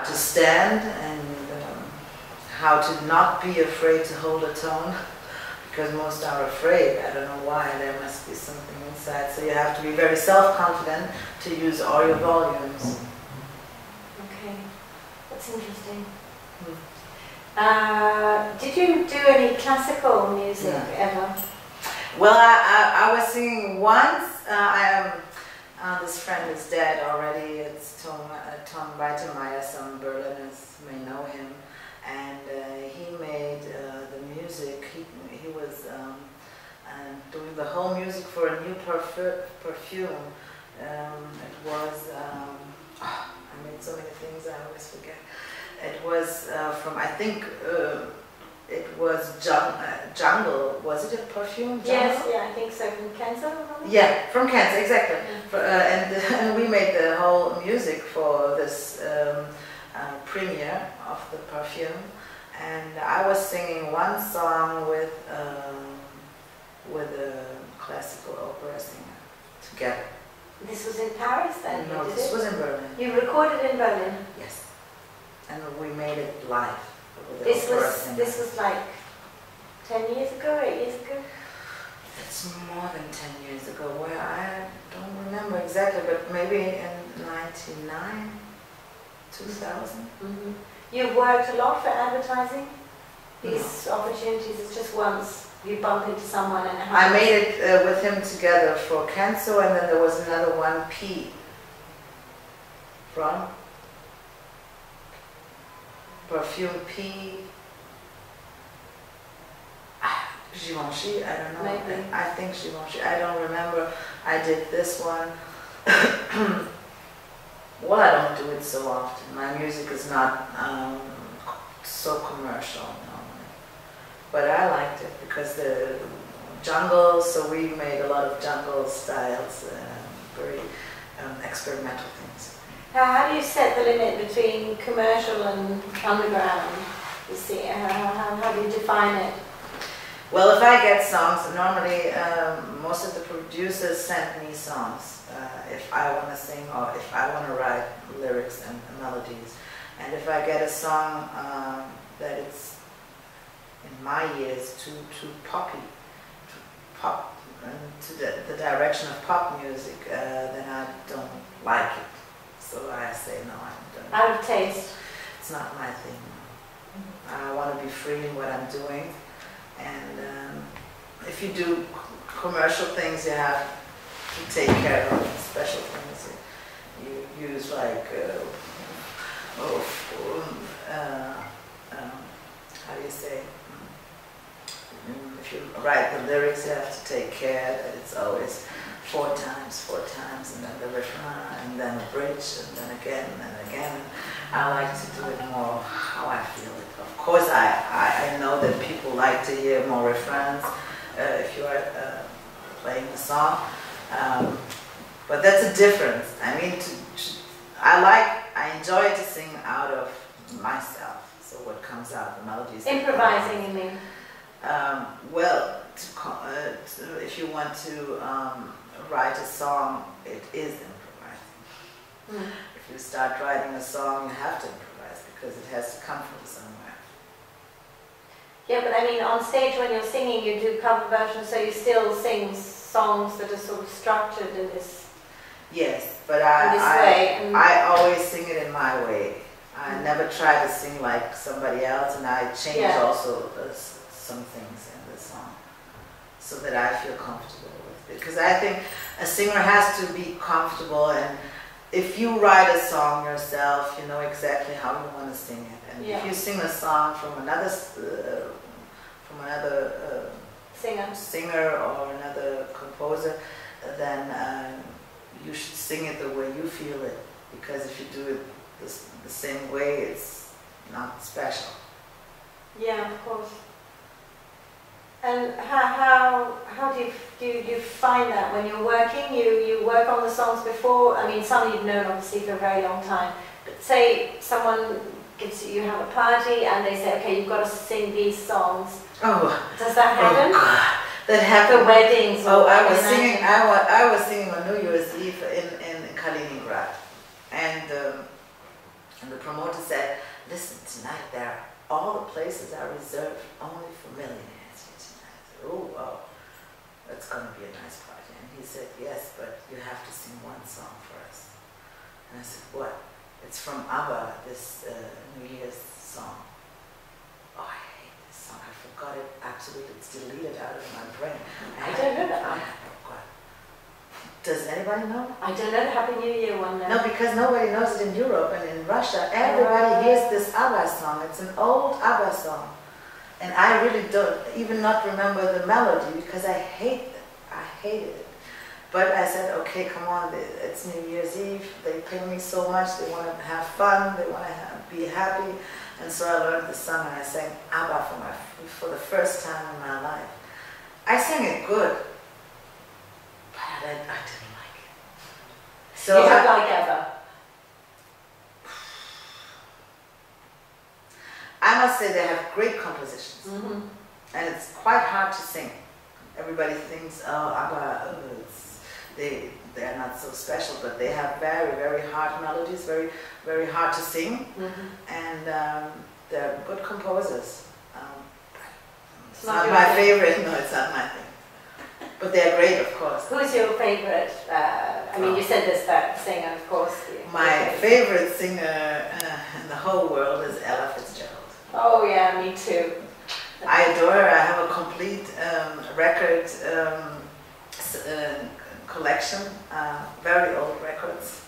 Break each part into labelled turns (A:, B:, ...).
A: To stand and how to not be afraid to hold a tone, because most are afraid. I don't know why. There must be something inside. So you have to be very self-confident to use all your volumes.
B: Okay, that's interesting.
A: Hmm.
B: Did you do any classical music ever?
A: Well, I was singing once. This friend is dead already. It's Tom Weitemeyer. Some Berliners may know him, and he made the music. He was doing the whole music for a new perfume. It was I made so many things I always forget. It was from, I think it was Jungle. Was it a perfume? Jungle?
B: Yes, yeah, I think so. From Kansas?
A: Yeah, from Kansas, exactly.
B: Yeah.
A: And we made the whole music for this premiere of the perfume. And I was singing one song with a classical opera singer together.
B: This was in Paris then?
A: No, this was in Berlin.
B: You recorded in Berlin?
A: Yes. And we made it live.
B: This was like 10 years ago, 8 years ago?
A: It's more than 10 years ago. Where I don't remember exactly, but maybe in 99, 2000.
B: Mm-hmm. You've worked a lot for advertising? These opportunities, it's just once you bump into someone and
A: I made it with him together for Kunsthaus, and then there was another one, P. From Perfume P. Givenchy, I don't know.
B: Maybe.
A: I think Givenchy. I don't remember. I did this one. Well, I don't do it so often. My music is not so commercial normally. But I liked it because the jungle, so we made a lot of jungle styles, very experimental things.
B: How do you set the limit between commercial and underground? You see, how do you define it?
A: Well, if I get songs, normally most of the producers send me songs if I want to sing or if I want to write lyrics and melodies. And if I get a song that it's, in my ears, too poppy, to the direction of pop music, then I don't like it. So I say no, I'm done.
B: Out of taste?
A: It's not my thing. I want to be free in what I'm doing. And if you do commercial things, you have to take care of special things. You use like, how do you say? If you write the lyrics, you have to take care that it's always four times, and then the refrain, and then a bridge, and then again, and again. I like to do it more how I feel it. Of course, I know that people like to hear more refrains if you are playing the song, but that's a difference. I mean, I enjoy to sing out of myself. So what comes out, the melodies.
B: Improvising, you mean?
A: Well, if you want to write a song, it is improvising. If you start writing a song, you have to improvise because it has to come from somewhere.
B: Yeah, but I mean, on stage when you're singing, you do cover versions, so you still sing songs that are sort of structured in this.
A: Yes, but
B: way.
A: I always sing it in my way. I never try to sing like somebody else, and I change also some things in the song so that I feel comfortable with it. Because I think a singer has to be comfortable, and if you write a song yourself, you know exactly how you want to sing it. And if you sing a song from another singer or another composer, then you should sing it the way you feel it. Because if you do it the same way, it's not special.
B: Yeah, of course. And how do you find that when you're working? You work on the songs before. I mean, some you've known obviously for a very long time. But say someone you have a party and they say, okay, you've got to sing these songs.
A: Oh,
B: does that happen?
A: Oh God, that happened.
B: For weddings.
A: Oh, I was singing on New Year's Eve in Kaliningrad, and And the promoter said, listen, tonight all the places are reserved only for millionaires here tonight. I said, oh, wow, that's going to be a nice party. And he said, yes, but you have to sing one song for us. And I said, what? It's from ABBA, this New Year's song. Oh, I hate this song. I forgot it absolutely. It's deleted out of my brain.
B: I don't know that one.
A: I forgot. Does anybody know?
B: I don't know the Happy New Year one now.
A: No, because nobody knows it in Europe and in Russia. Everybody hears this ABBA song. It's an old ABBA song. And I really don't even not remember the melody because I hate it. I hated it. But I said, okay, come on, it's New Year's Eve. They pay me so much. They want to have fun. They want to be happy. And so I learned the song and I sang ABBA for the first time in my life. I sang it good, but I didn't like it. So
B: you don't like ABBA?
A: I must say they have great compositions.
B: Mm-hmm.
A: And it's quite hard to sing. Everybody thinks, oh, ABBA, they're not so special, but they have very, very hard melodies, very, very hard to sing, and they're good composers. It's not my favorite. No, it's not my thing. But they're great, of course.
B: Who's your favorite? I mean, you said this singer, of course.
A: My favorite singer in the whole world is Ella Fitzgerald.
B: Oh yeah, me too.
A: I adore her. I have a complete record collection, very old records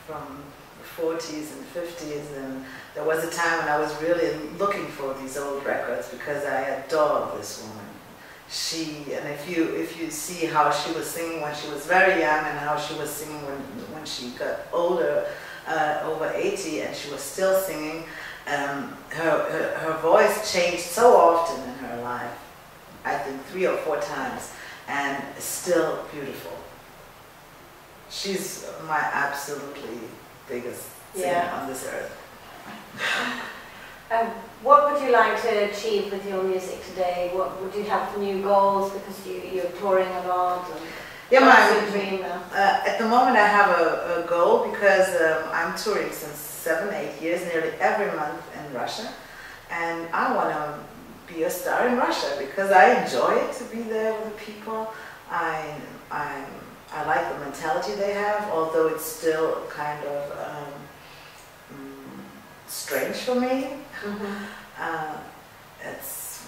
A: from the 40s and 50s, and there was a time when I was really looking for these old records because I adore this woman. And if you see how she was singing when she was very young and how she was singing when she got older, over 80, and she was still singing, her voice changed so often in her life, I think 3 or 4 times, and still beautiful. She's my absolutely biggest singer on this earth.
B: What would you like to achieve with your music today? What would you have for new goals, because you're touring a lot? What's your dream now?
A: At the moment I have a goal because I'm touring since 7-8 years, nearly every month in Russia, and I want to be a star in Russia because I enjoy it to be there with the people. I like the mentality they have, although it's still kind of strange for me. It's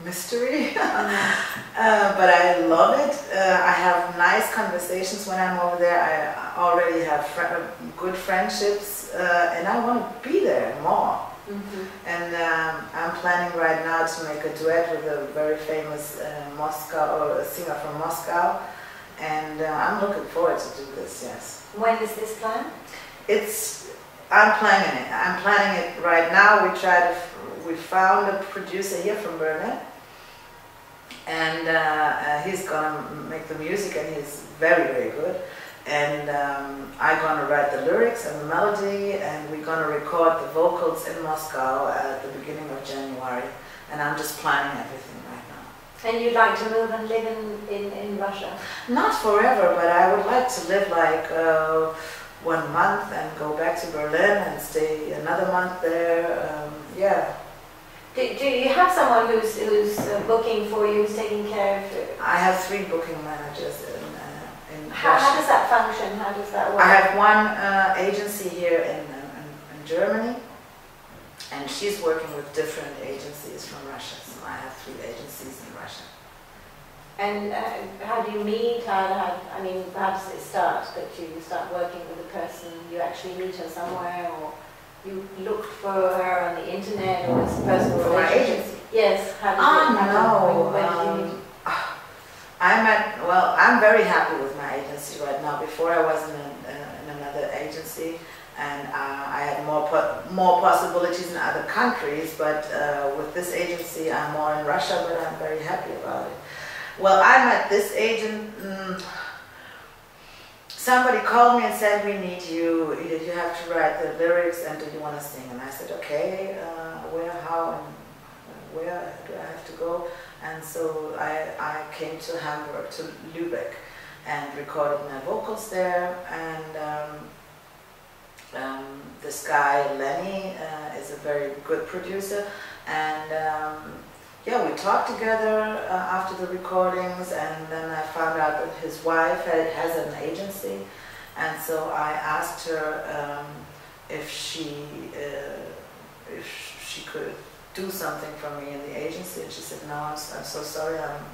A: mystery, but I love it. I have nice conversations when I'm over there. I already have good friendships, and I want to be there more. And I'm planning right now to make a duet with a very famous singer from Moscow, and I'm looking forward to do this. Yes.
B: When is this planned?
A: I'm planning it. I'm planning it right now. We found a producer here from Berlin, and he's gonna make the music, and he's very, very good. And I'm gonna write the lyrics and the melody, and we're gonna record the vocals in Moscow at the beginning of January. And I'm just planning everything right now.
B: And you'd like to move and live in Russia?
A: Not forever, but I would like to live like 1 month and go back to Berlin and stay another month there. Yeah.
B: Do you have someone who's booking for you, who's taking care of you?
A: I have 3 booking managers in
B: How
A: Russia.
B: does that function? How does that work?
A: I have one agency here in Germany, and she's working with different agencies from Russia. So I have 3 agencies in Russia.
B: And how do you meet? How does it start? That you start working with a person, you actually meet her somewhere, or you looked for her on the internet, or it's a personal
A: For my agency?
B: Yes. How did it happen?
A: No.
B: When did you meet?
A: I'm very happy with my agency right now. Before I was in another agency, and I had more possibilities in other countries, but with this agency I'm more in Russia, but I'm very happy about it. Well, I met this agent. Somebody called me and said, we need you. You have to write the lyrics, and do you want to sing? And I said, okay, where, how, and where do I have to go? And so I came to Hamburg, to Lübeck, and recorded my vocals there. And this guy Lenny is a very good producer, and yeah, we talked together after the recordings, and then I found out that his wife has an agency, and so I asked her if she could do something for me in the agency, and she said, no, I'm so sorry, I'm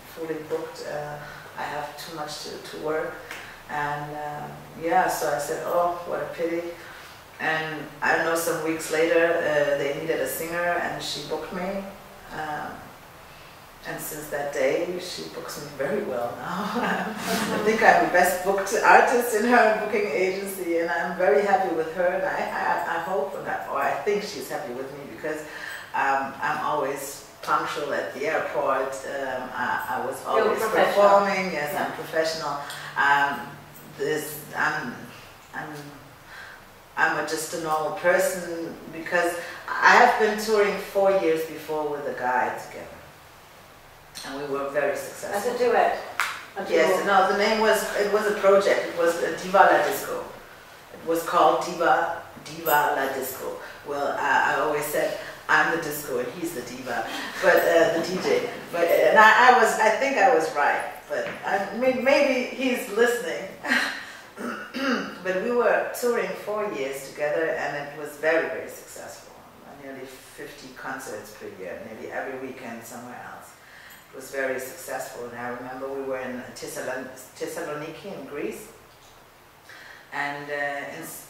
A: fully booked, I have too much to work. And yeah, so I said, oh, what a pity. And I don't know, some weeks later, they needed a singer, and she booked me. And since that day, she books me very well now. I think I'm the best booked artist in her booking agency, and I'm very happy with her. And I hope, or I think she's happy with me, because I'm always punctual at the airport. I was always performing. Yes, yeah. I'm professional. I'm just a normal person, because I have been touring 4 years before with a guy together, and we were very successful.
B: As a duet?
A: Yes, no, the name was, it was a project, it was Diva La Disco. It was called Diva La Disco. Well, I always said, I'm the disco and he's the diva, but the DJ. But and I think I was right, but maybe he's listening. But we were touring 4 years together, and it was very, very successful. Nearly 50 concerts per year, nearly every weekend somewhere else. It was very successful, and I remember we were in Thessaloniki in Greece, and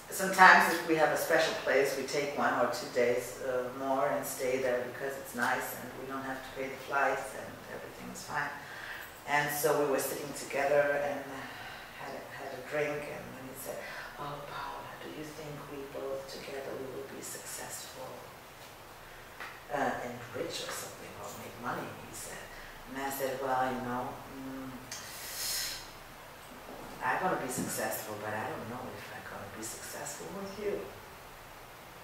A: sometimes if we have a special place, we take 1 or 2 days more and stay there, because it's nice and we don't have to pay the flights and everything is fine. And so we were sitting together and had a drink, and then he said, oh, Paula, do you think we both together we will be successful and rich or something, or make money, he said. And I said, well, you know, I'm going to be successful, but I don't know if I'm going to be successful with you.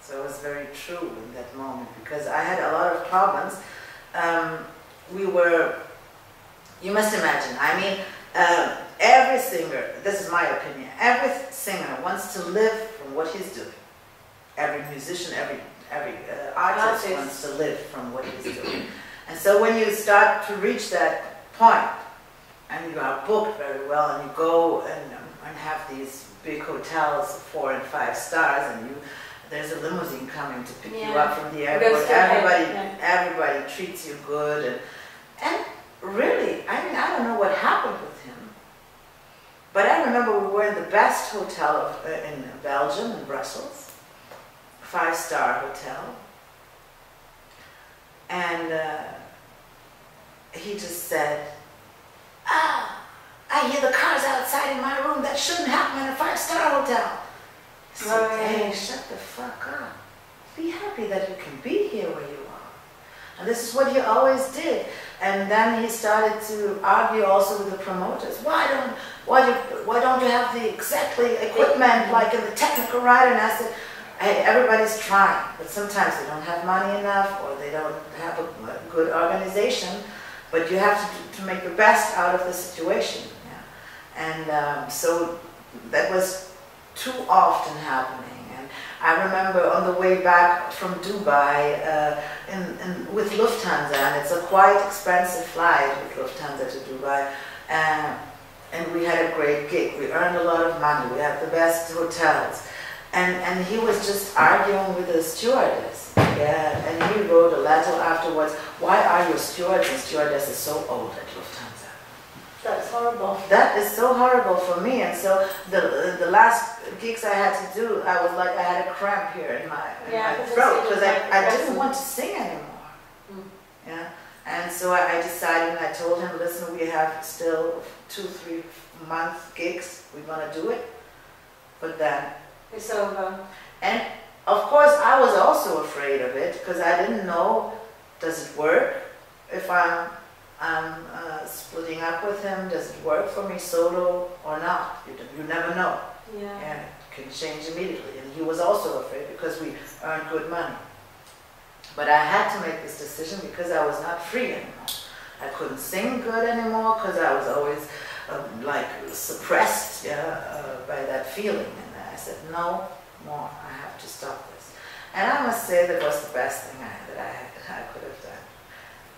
A: So it was very true in that moment, because I had a lot of problems. You must imagine, I mean, every singer, this is my opinion, every singer wants to live from what he's doing. Every musician, every artist wants to live from what he's doing. And so when you start to reach that point, and you are booked very well, and you go and have these big hotels, 4 and 5 stars, and there's a limousine coming to pick you up from the airport. Everybody treats you good, and really, I mean, I don't know what happened with him, but I remember we were in the best hotel in Belgium, in Brussels, 5-star hotel, and he just said, I hear the cars outside in my room. That shouldn't happen in a 5-star hotel. I said, hey, shut the fuck up. Be happy that you can be here where you are. And this is what he always did. And then he started to argue also with the promoters. Why don't you have the exactly equipment like in the technical rider? And I said, hey, everybody's trying, but sometimes they don't have money enough, or they don't have a good organization. But you have to make the best out of the situation. Yeah? And so that was too often happening. And I remember on the way back from Dubai with Lufthansa, and it's a quite expensive flight with Lufthansa to Dubai. And we had a great gig. We earned a lot of money. We had the best hotels. And he was just arguing with the stewardess. Yeah, and he wrote a letter afterwards, why are your stewards and stewardesses so old at Lufthansa?
B: That's horrible.
A: That is so horrible for me. And so the last gigs I had to do, I was like, I had a cramp here in my throat, because I didn't want to sing anymore. Mm. Yeah. And so I decided, and I told him, listen, we have still 2-3 month gigs, we're going to do it, but then
B: it's over.
A: And of course, I was also afraid of it, because I didn't know, does it work if I'm splitting up with him? Does it work for me solo or not? You never know.
B: Yeah.
A: And it can change immediately. And he was also afraid, because we earned good money. But I had to make this decision because I was not free anymore. I couldn't sing good anymore, because I was always like suppressed by that feeling. And I said, no, more. I have to stop this. And I must say that was the best thing I could have done.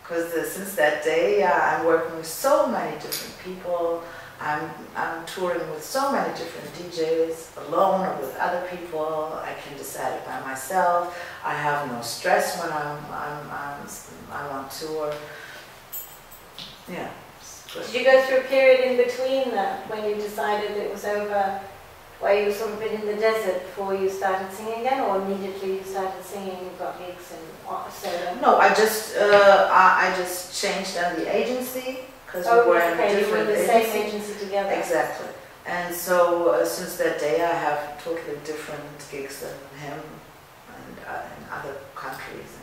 A: Because since that day, I'm working with so many different people. I'm touring with so many different DJs, alone or with other people. I can decide it by myself. I have no stress when I'm on tour. Yeah.
B: Did you go through a period in between that when you decided it was over, where you sort of been in the desert before you started singing again, or immediately you started singing, you got gigs and solo?
A: No, I just changed on the agency because we were in different
B: the same agency together.
A: Exactly. And so since that day, I have totally different gigs than him, and in other countries.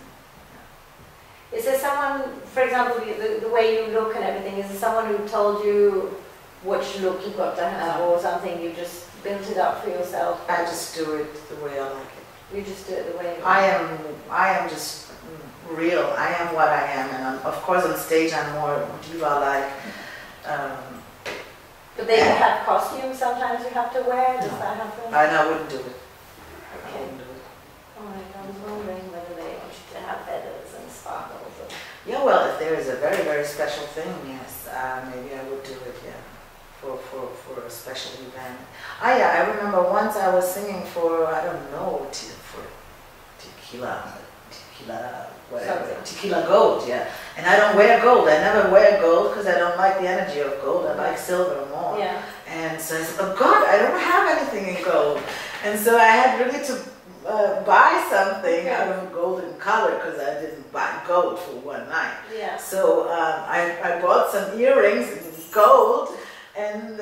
B: Is there someone, for example, the way you look and everything, is there someone who told you which look you've got to have, or something you just built it up for yourself?
A: I just do it the way I like it.
B: You just do it the way you
A: I am just real. I am what I am, and of course on stage I'm more diva-like.
B: But they have costumes sometimes you have to wear? Does that happen?
A: I wouldn't do it.
B: Okay.
A: I wouldn't do it.
B: Alright, I was wondering whether they want you to have feathers and sparkles.
A: Yeah, well, if there is a very, very special thing, yes, maybe I would do it, yeah, for a special event. I remember once I was singing for, I don't know, for tequila, whatever, tequila gold, yeah. And I don't wear gold. I never wear gold because I don't like the energy of gold. I like silver more.
B: Yeah.
A: And so I said, oh God, I don't have anything in gold. And so I had really to buy something out of a golden color because I didn't buy gold for one night.
B: Yeah.
A: So I bought some earrings in gold, and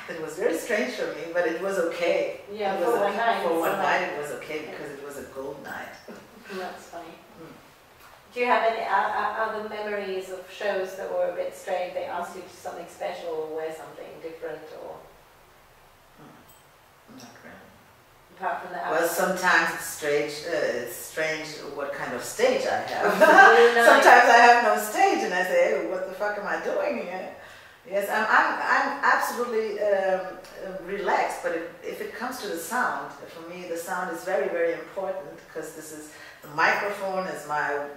A: it was very strange for me, but it was okay.
B: Yeah,
A: it was
B: for one night.
A: For one night it was okay because it was a gold night.
B: That's funny. Do you have any other memories of shows that were a bit strange? They asked you to do something special or wear something different, or?
A: Not really.
B: Apart from that.
A: Well, sometimes it's strange what kind of stage I have. Sometimes I have no stage and I say, hey, what the fuck am I doing here? Yes, I'm absolutely relaxed, but if it comes to the sound, for me the sound is very, very important because the microphone is my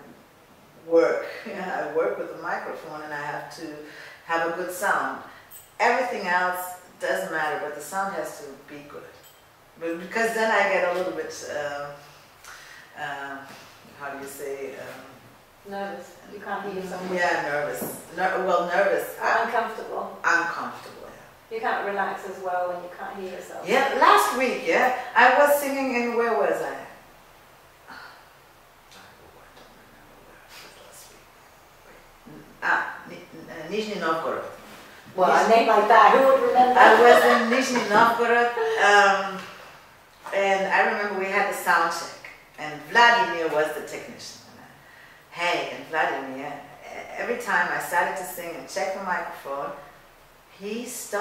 A: work. Yeah, I work with the microphone and I have to have a good sound. Everything else doesn't matter, but the sound has to be good. But because then I get a little bit, how do you say?
B: Nervous. You can't hear yourself.
A: Yeah, nervous. Nervous.
B: Uncomfortable.
A: Uncomfortable, yeah.
B: You can't relax as well when you can't hear yourself.
A: Yeah, last week, yeah, I was singing in, where was I? I don't remember where I was last week. Nizhny Novgorod.
B: Well, a name like that, who would remember?
A: I was in Nizhny Novgorod, and I remember we had the sound check, and Vladimir was the technician. Hey, and Vladimir, every time I started to sing and check the microphone, he changed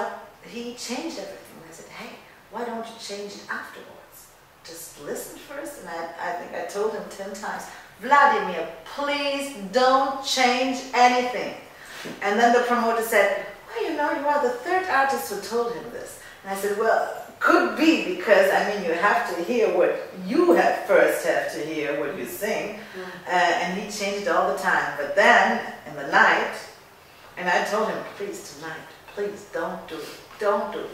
A: everything. I said, hey, why don't you change it afterwards? Just listen first. And I think I told him 10 times, Vladimir, please don't change anything. And then the promoter said, well, you are the third artist who told him this. And I said, well, could be because, I mean, you have to hear what you first have to hear what you sing. And he changed it all the time. But then, in the night, and I told him, please, tonight, please, don't do it. Don't do it.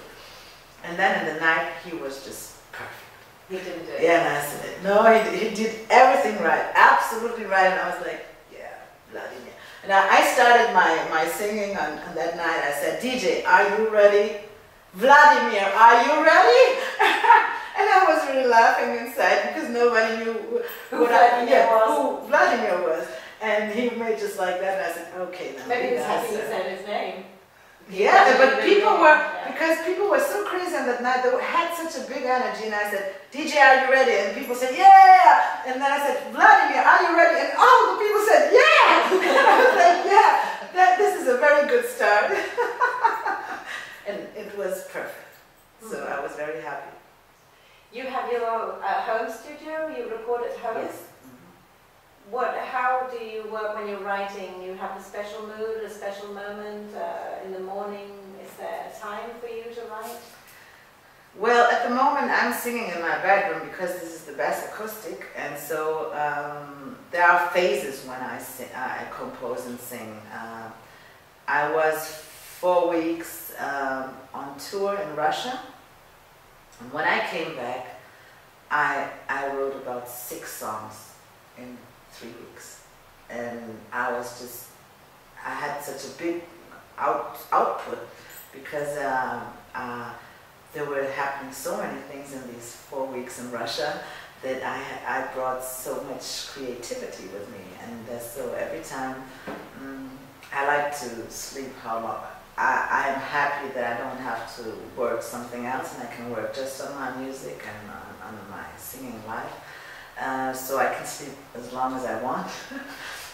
A: And then in the night, he was just perfect.
B: He didn't do it.
A: Yeah, and I said, no, he did everything right, absolutely right. And I was like, yeah, Vladimir. And I started my singing on that night. I said, DJ, are you ready? Vladimir, are you ready? And I was really laughing inside because nobody knew who Vladimir was. And he made just like that, and I said, okay, now.
B: Maybe he was happy you said his name.
A: Yeah, but people were, because people were so crazy on that night, they had such a big energy, and I said, DJ, are you ready? And people said, yeah! And then I said, Vladimir, are you ready? And all the people said, yeah! And I was like, yeah, this is a very good start. And it was perfect. So I was very happy.
B: You have your home studio, you record at home?
A: Yes.
B: How do you work when you're writing? You have a special mood, a special moment in the morning? Is there time for you to write?
A: Well, at the moment I'm singing in my bedroom because this is the best acoustic, and so there are phases when I compose and sing. I was 4 weeks on tour in Russia, and when I came back, I wrote about 6 songs in 3 weeks, and I had such a big output because there were happening so many things in these 4 weeks in Russia that I brought so much creativity with me, and so every time I like to sleep how long. I am happy that I don't have to work something else, and I can work just on my music and on my singing life, so I can sleep as long as I want.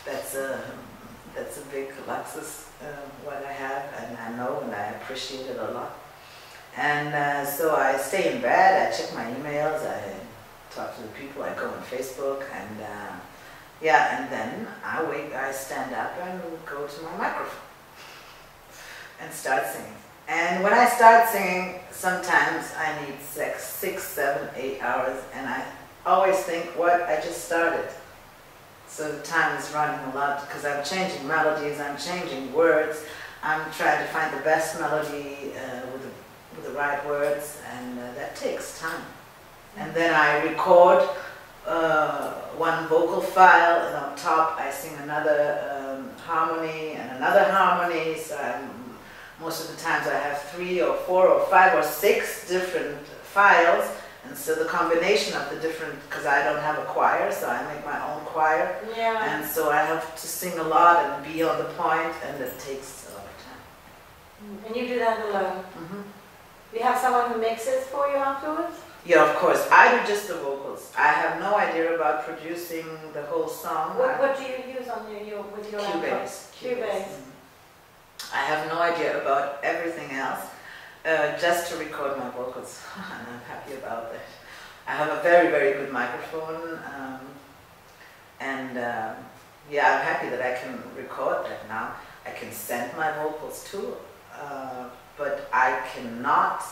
A: That's a big luxus what I have, and I know and I appreciate it a lot. And so I stay in bed, I check my emails, I talk to the people, I go on Facebook, and yeah, and then I stand up and go to my microphone and start singing. And when I start singing, sometimes I need 6, 7, 8 hours, and I always think, what, I just started. So the time is running a lot because I'm changing melodies, I'm changing words, I'm trying to find the best melody with the right words, and that takes time. And then I record one vocal file, and on top I sing another harmony and another harmony. So most of the times I have 3 or 4 or 5 or 6 different files, and so the combination of the different, because I don't have a choir, so I make my own choir,
B: Yeah.
A: and so I have to sing a lot and be on the point, and it takes a lot of time.
B: And you do that alone?
A: Mm-hmm.
B: You have someone who mixes for you afterwards?
A: Yeah, of course. I do just the vocals. I have no idea about producing the whole song.
B: What do you use on with your
A: Cubase.
B: Cubase.
A: I have no idea about everything else, just to record my vocals, and I'm happy about that. I have a very, very good microphone, and yeah, I'm happy that I can record that now. I can send my vocals too, but I cannot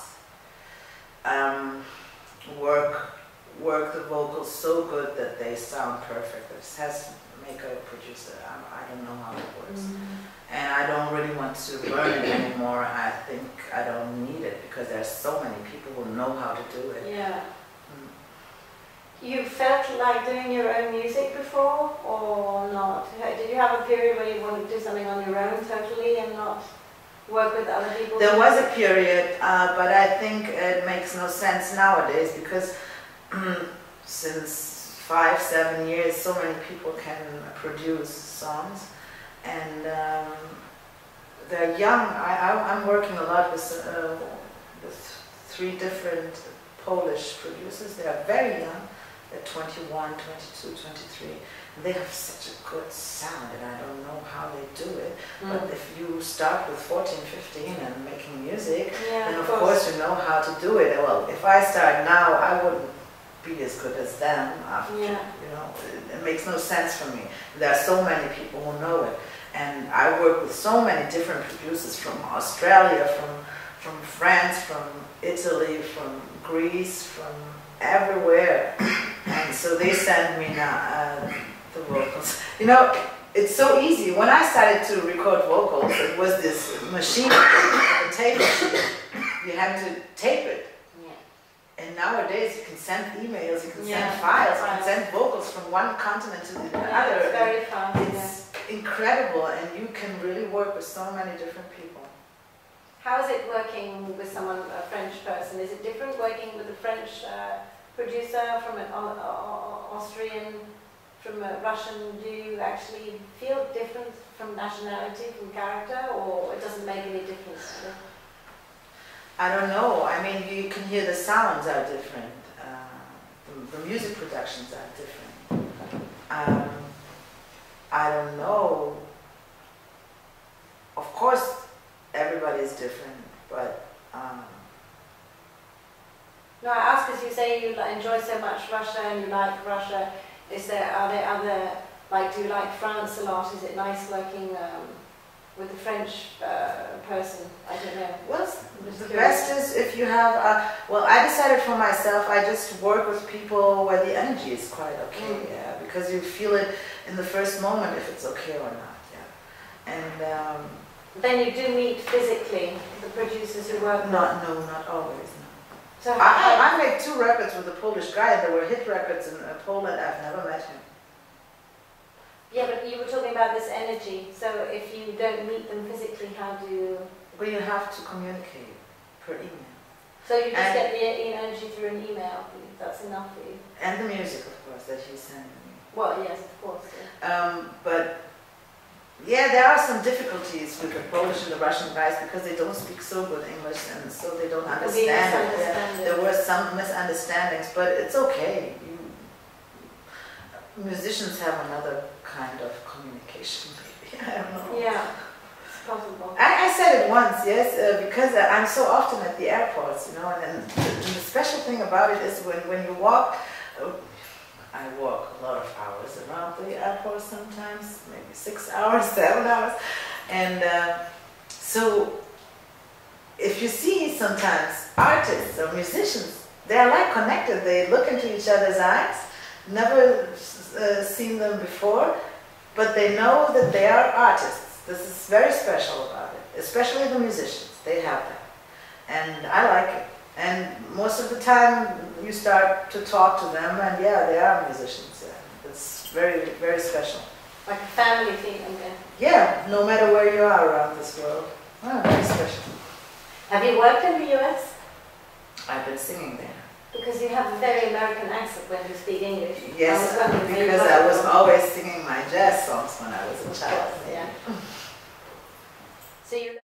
A: work the vocals so good that they sound perfect. This has to make a producer. I don't know how it works. And I don't really want to learn it anymore. I think I don't need it because there's so many people who know how to do it.
B: Yeah. You felt like doing your own music before or not? Did you have a period where you wanted to do something on your own totally and not work with other people?
A: There was a period, but I think it makes no sense nowadays because since 5, 7 years, so many people can produce songs, and they're young. I'm working a lot with 3 different Polish producers. They are very young. They're 21, 22, 23. And they have such a good sound, and I don't know how they do it. But if you start with 14, 15 and making music, then of course you know how to do it. Well, if I start now, I wouldn't be as good as them after, you know, it makes no sense for me. There are so many people who know it. And I work with so many different producers from Australia, from France, from Italy, from Greece, from everywhere. And so they send me now the vocals. You know, it's so easy. When I started to record vocals, it was this machine, a tape machine. You had to tape it. And nowadays you can send emails, you can send files, you can send vocals from one continent to the other.
B: It's very fast.
A: It's incredible, and you can really work with so many different people.
B: How is it working with someone, a French person? Is it different working with a French producer from an Austrian, from a Russian? Do you actually feel different from nationality, from character, or it doesn't make any difference?
A: I don't know. I mean, you can hear the sounds are different. The music productions are different. I don't know. Of course, everybody is different, but...
B: No, I ask because you say you enjoy so much Russia and you like Russia. Are there other, like, do you like France a lot? Is it nice working with the French person? I don't know.
A: Well, the best is if you have, well, I decided for myself, I just work with people where the energy is quite okay, yeah, because you feel it in the first moment if it's okay or not, yeah. And
B: then you do meet physically the producers who work with?
A: Not always, no.
B: So
A: I made 2 records with a Polish guy, and there were hit records in Poland. I've never met him.
B: Yeah, but you were talking about this energy. So if you don't meet them physically, how do you?
A: Well, you have to communicate per email.
B: So you just get the energy through an email. That's enough for you.
A: And the music, of course, that he's sending me.
B: Well, yes, of course. Yeah.
A: But yeah, there are some difficulties with the Polish and the Russian guys because they don't speak so good English, and so they don't understand it. There were some misunderstandings, but it's okay. Musicians have another kind of communication, maybe. I don't know.
B: Yeah, it's possible.
A: I said it once, yes, because I'm so often at the airports, you know, and the special thing about it is when you walk, I walk a lot of hours around the airport sometimes, maybe 6 hours, 7 hours, and so if you see sometimes artists or musicians, they're like connected, they look into each other's eyes, never seen them before, but they know that they are artists. This is very special about it, especially the musicians, they have that, and I like it. And most of the time you start to talk to them, and yeah, they are musicians. Yeah. It's very, very special.
B: Like a family thing, okay.
A: Yeah, no matter where you are around this world. Oh, very special.
B: Have you worked in the US?
A: I've been singing there.
B: Because you have a very American accent when you speak English.
A: Yes, because I was always singing my jazz songs when I was a child.
B: Yeah. So you.